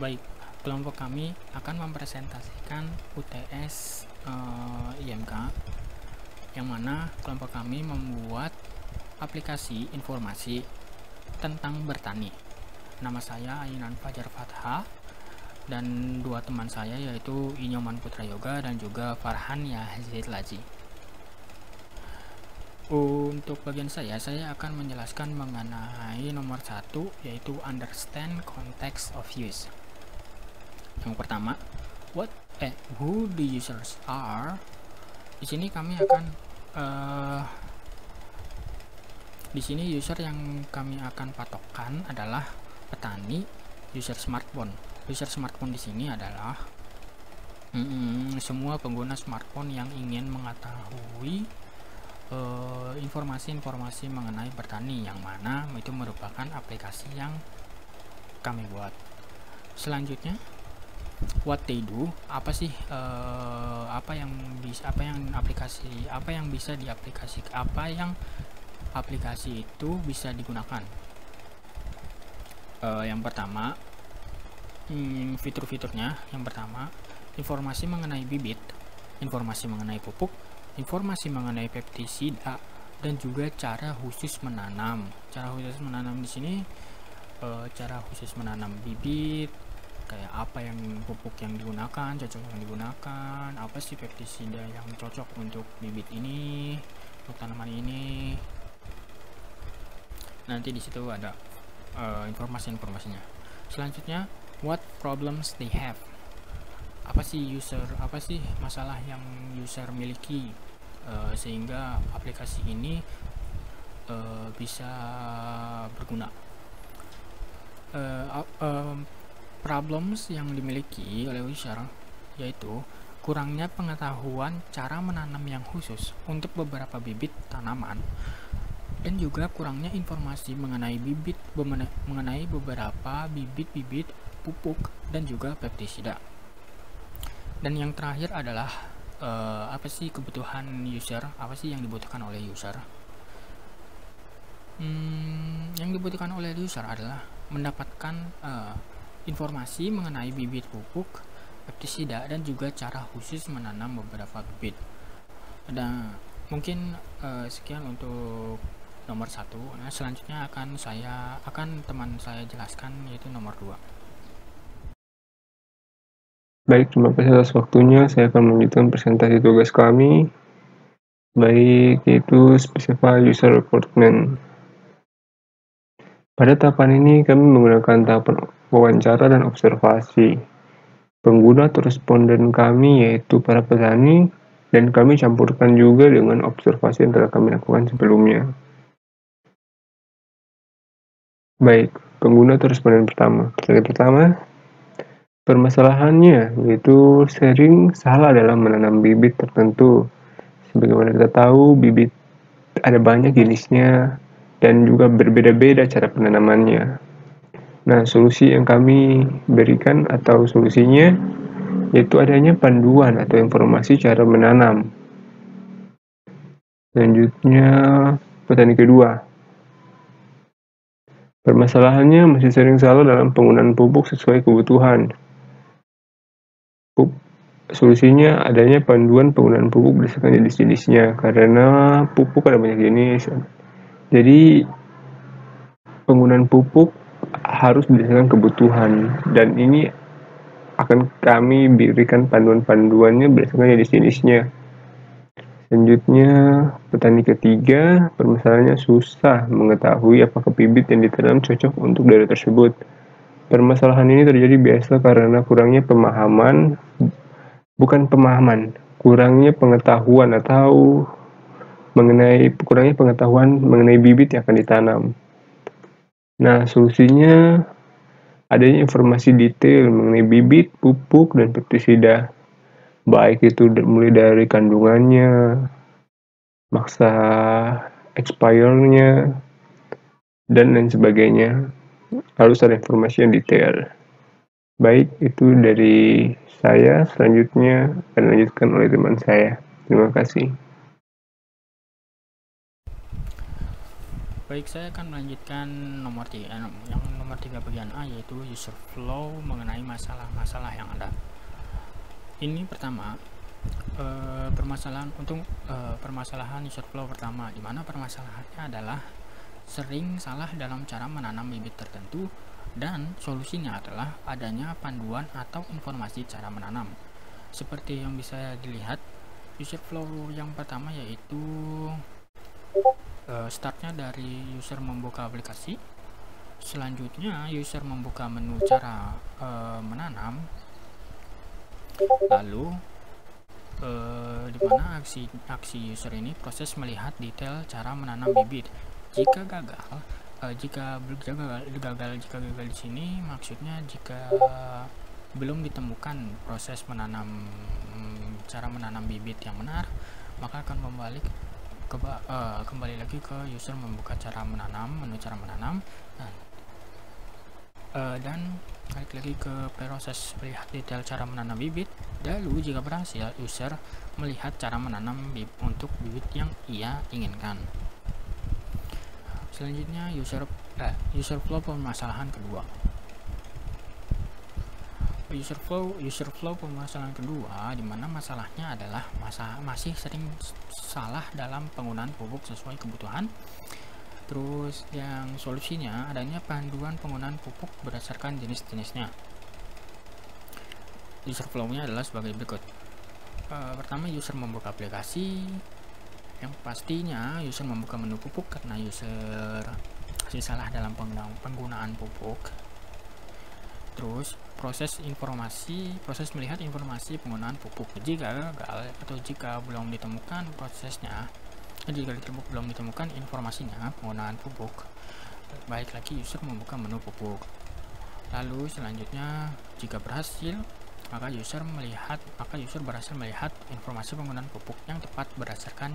Baik, kelompok kami akan mempresentasikan UTS IMK, yang mana kelompok kami membuat aplikasi informasi tentang bertani. Nama saya Ainan Fajar Fathah, dan dua teman saya yaitu Inyoman Putra Yoga dan juga Farhan Yazid Laji. Untuk bagian saya akan menjelaskan mengenai nomor 1, yaitu understand context of use. Yang pertama, who the users are. Di sini kami akan di sini user yang kami akan patokkan adalah petani, user smartphone. User smartphone di sini adalah semua pengguna smartphone yang ingin mengetahui informasi-informasi mengenai bertani, yang mana itu merupakan aplikasi yang kami buat. Selanjutnya, what they do, apa sih apa yang aplikasi itu bisa digunakan. Yang pertama, fitur-fiturnya. Yang pertama, informasi mengenai bibit, informasi mengenai pupuk, informasi mengenai pestisida, dan juga cara khusus menanam. Cara khusus menanam di sini cara khusus menanam bibit, kayak apa yang pupuk yang digunakan, cocok yang digunakan, apa sih pestisida yang cocok untuk bibit ini, untuk tanaman ini. Nanti di situ ada informasi-informasinya. Selanjutnya, what problems they have. Apa sih masalah yang user miliki sehingga aplikasi ini bisa berguna. Problems yang dimiliki oleh user yaitu kurangnya pengetahuan cara menanam yang khusus untuk beberapa bibit tanaman, dan juga kurangnya informasi mengenai beberapa bibit pupuk dan juga pestisida. Dan yang terakhir adalah apa sih kebutuhan user, apa sih yang dibutuhkan oleh user. Yang dibutuhkan oleh user adalah mendapatkan informasi mengenai bibit pupuk, pestisida, dan juga cara khusus menanam beberapa bibit. Dan mungkin sekian untuk nomor 1. Nah, selanjutnya akan teman saya jelaskan, yaitu nomor 2. Baik, terima kasih atas waktunya. Saya akan melanjutkan presentasi tugas kami. Baik, yaitu specify user requirement. Pada tahapan ini kami menggunakan tahapan wawancara dan observasi. Pengguna atau responden kami yaitu para petani, dan kami campurkan juga dengan observasi yang telah kami lakukan sebelumnya. Baik, pengguna atau responden pertama. Pertanyaan pertama, permasalahannya yaitu sering salah dalam menanam bibit tertentu. Sebagaimana kita tahu, bibit ada banyak jenisnya dan juga berbeda-beda cara penanamannya. Nah, solusi yang kami berikan atau solusinya yaitu adanya panduan atau informasi cara menanam. Selanjutnya, petani kedua. Permasalahannya masih sering salah dalam penggunaan pupuk sesuai kebutuhan. Solusinya adanya panduan penggunaan pupuk berdasarkan jenis-jenisnya, karena pupuk ada banyak jenis. Jadi, penggunaan pupuk harus berdasarkan kebutuhan, dan ini akan kami berikan panduan-panduannya berdasarkan jenis-jenisnya. Selanjutnya, petani ketiga, permasalahannya susah mengetahui apakah bibit yang ditanam cocok untuk daerah tersebut. Permasalahan ini terjadi biasa karena kurangnya pengetahuan mengenai bibit yang akan ditanam. Nah, solusinya adanya informasi detail mengenai bibit, pupuk, dan pestisida, baik itu mulai dari kandungannya, masa expire-nya, dan lain sebagainya. Harus ada informasi yang detail. Baik, itu dari saya. Selanjutnya akan dilanjutkan oleh teman saya. Terima kasih. Baik, saya akan melanjutkan nomor 3. Yang nomor nomor 3 bagian A, yaitu user flow mengenai masalah-masalah yang ada. Ini pertama, permasalahan user flow pertama, di mana permasalahannya adalah sering salah dalam cara menanam bibit tertentu, dan solusinya adalah adanya panduan atau informasi cara menanam. Seperti yang bisa dilihat, user flow yang pertama yaitu startnya dari user membuka aplikasi, selanjutnya user membuka menu cara menanam, lalu di mana aksi user ini proses melihat detail cara menanam bibit. Jika gagal di sini maksudnya jika belum ditemukan proses cara menanam bibit yang benar, maka akan kembali lagi ke user membuka cara menanam, menu cara menanam, dan balik lagi ke proses melihat detail cara menanam bibit. Lalu jika berhasil, user melihat cara menanam untuk bibit yang ia inginkan. Selanjutnya user flow permasalahan kedua. User flow permasalahan kedua, di mana masalahnya adalah masih sering salah dalam penggunaan pupuk sesuai kebutuhan. Terus yang solusinya adanya panduan penggunaan pupuk berdasarkan jenis-jenisnya. User flow-nya adalah sebagai berikut. Pertama, user membuka aplikasi. Yang pastinya user membuka menu pupuk karena user masih salah dalam penggunaan pupuk. Terus proses melihat informasi penggunaan pupuk. Jika gagal atau jika belum ditemukan belum ditemukan informasinya penggunaan pupuk, baik lagi user membuka menu pupuk. Lalu selanjutnya jika berhasil, maka user berhasil melihat informasi penggunaan pupuk yang tepat berdasarkan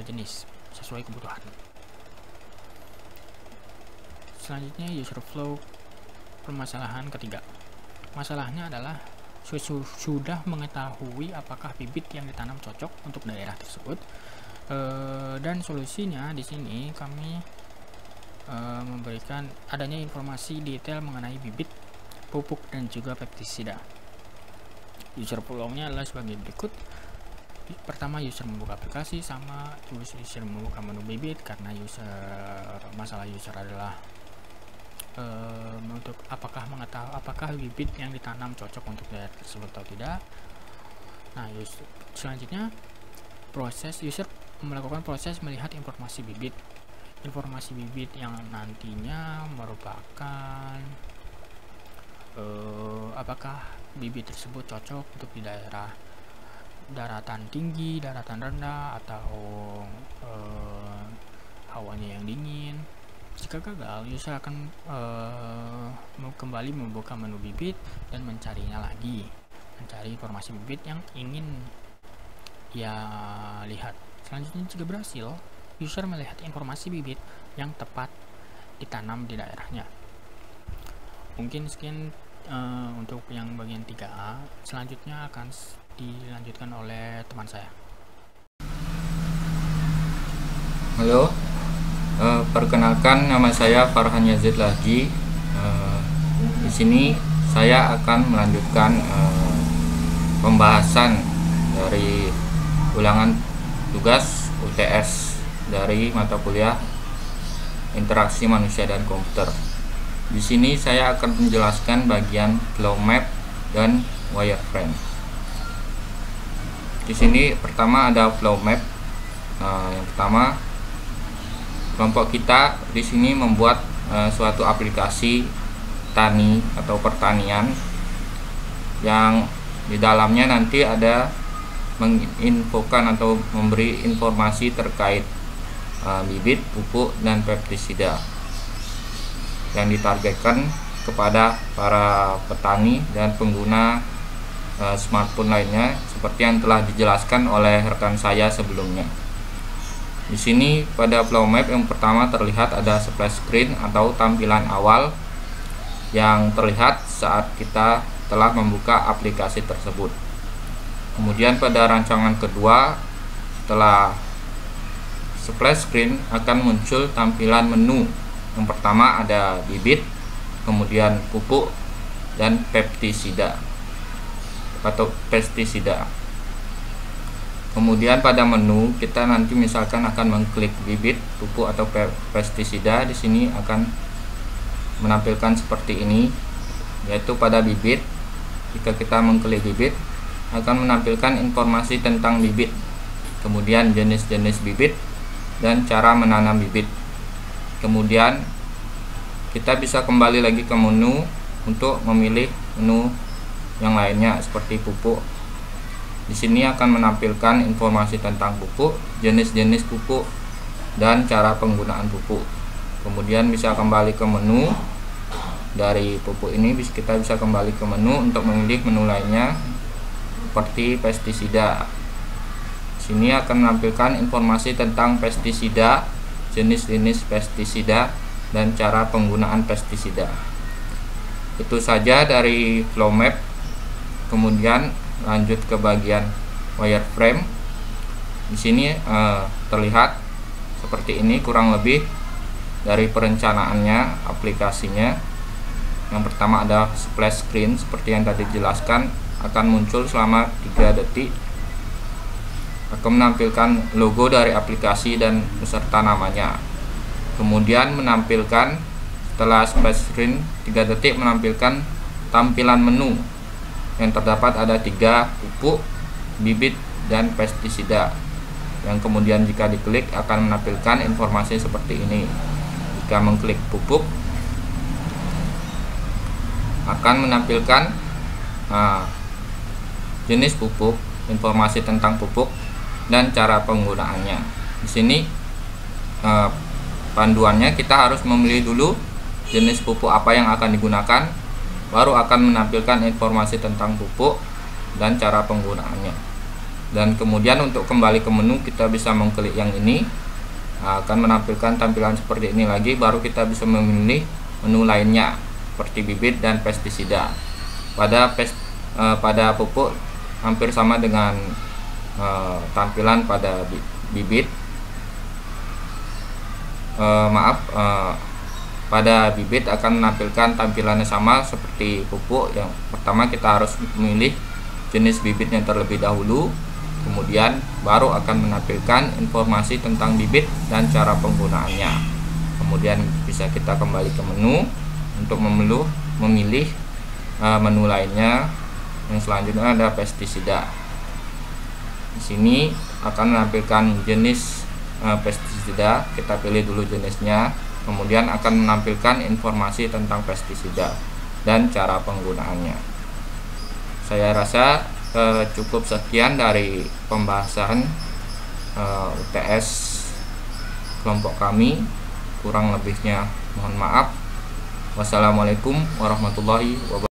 jenis sesuai kebutuhan. Selanjutnya user flow permasalahan ketiga. Masalahnya adalah sudah mengetahui apakah bibit yang ditanam cocok untuk daerah tersebut, dan solusinya di sini kami memberikan adanya informasi detail mengenai bibit, pupuk, dan juga pestisida. User flow-nya adalah sebagai berikut. Pertama, user membuka aplikasi, sama user membuka menu bibit karena masalah user adalah untuk apakah bibit yang ditanam cocok untuk daerah tersebut atau tidak. Nah, selanjutnya user melakukan proses melihat informasi bibit yang nantinya merupakan apakah bibit tersebut cocok untuk di daerah daratan tinggi, daratan rendah, atau hawanya yang dingin. Jika gagal, user akan kembali membuka menu bibit dan mencari informasi bibit yang ingin ia lihat. Selanjutnya jika berhasil, user melihat informasi bibit yang tepat ditanam di daerahnya. Mungkin sekian untuk yang bagian 3A. Selanjutnya akan dilanjutkan oleh teman saya. Halo, perkenalkan nama saya Farhan Yazid lagi. Di sini saya akan melanjutkan pembahasan dari ulangan tugas UTS dari mata kuliah Interaksi Manusia dan Komputer. Di sini saya akan menjelaskan bagian flow map dan wireframe. Di sini pertama ada flow map. Yang pertama, kelompok kita di sini membuat suatu aplikasi tani atau pertanian yang di dalamnya nanti ada menginfokan atau memberi informasi terkait bibit, pupuk, dan pestisida yang ditargetkan kepada para petani dan pengguna smartphone lainnya seperti yang telah dijelaskan oleh rekan saya sebelumnya. Di sini pada flow map yang pertama terlihat ada splash screen atau tampilan awal yang terlihat saat kita telah membuka aplikasi tersebut. Kemudian pada rancangan kedua, setelah splash screen akan muncul tampilan menu. Yang pertama ada bibit, kemudian pupuk dan pestisida atau pestisida. Kemudian pada menu kita nanti misalkan akan mengklik bibit, pupuk atau pestisida. Di sini akan menampilkan seperti ini, yaitu pada bibit. Jika kita mengklik bibit, akan menampilkan informasi tentang bibit, kemudian jenis-jenis bibit dan cara menanam bibit. Kemudian kita bisa kembali lagi ke menu untuk memilih menu yang lainnya seperti pupuk. Di sini akan menampilkan informasi tentang pupuk, jenis-jenis pupuk dan cara penggunaan pupuk. Kemudian bisa kembali ke menu dari pupuk ini, kita bisa kembali ke menu untuk memilih menu lainnya seperti pestisida. Di sini akan menampilkan informasi tentang pestisida, jenis-jenis pestisida dan cara penggunaan pestisida. Itu saja dari flow map. Kemudian lanjut ke bagian wireframe. Di sini terlihat seperti ini kurang lebih dari perencanaannya aplikasinya. Yang pertama ada splash screen seperti yang tadi dijelaskan, akan muncul selama 3 detik. Akan menampilkan logo dari aplikasi dan beserta namanya. Kemudian menampilkan setelah splash screen 3 detik menampilkan tampilan menu yang terdapat ada 3, pupuk, bibit, dan pestisida, yang kemudian jika diklik akan menampilkan informasi seperti ini. Jika mengklik pupuk akan menampilkan jenis pupuk, informasi tentang pupuk dan cara penggunaannya. Di sini panduannya kita harus memilih dulu jenis pupuk apa yang akan digunakan, baru akan menampilkan informasi tentang pupuk dan cara penggunaannya. Dan kemudian untuk kembali ke menu kita bisa mengklik yang ini, akan menampilkan tampilan seperti ini lagi, baru kita bisa memilih menu lainnya seperti bibit dan pestisida. Pada pupuk hampir sama dengan tampilan pada bibit. Pada bibit akan menampilkan tampilannya sama seperti pupuk. Yang pertama kita harus memilih jenis bibitnya terlebih dahulu, kemudian baru akan menampilkan informasi tentang bibit dan cara penggunaannya. Kemudian bisa kita kembali ke menu untuk memilih menu lainnya. Yang selanjutnya ada pestisida. Di sini akan menampilkan jenis pestisida, kita pilih dulu jenisnya. Kemudian akan menampilkan informasi tentang pestisida dan cara penggunaannya. Saya rasa cukup sekian dari pembahasan UTS kelompok kami. Kurang lebihnya mohon maaf. Wassalamualaikum warahmatullahi wabarakatuh.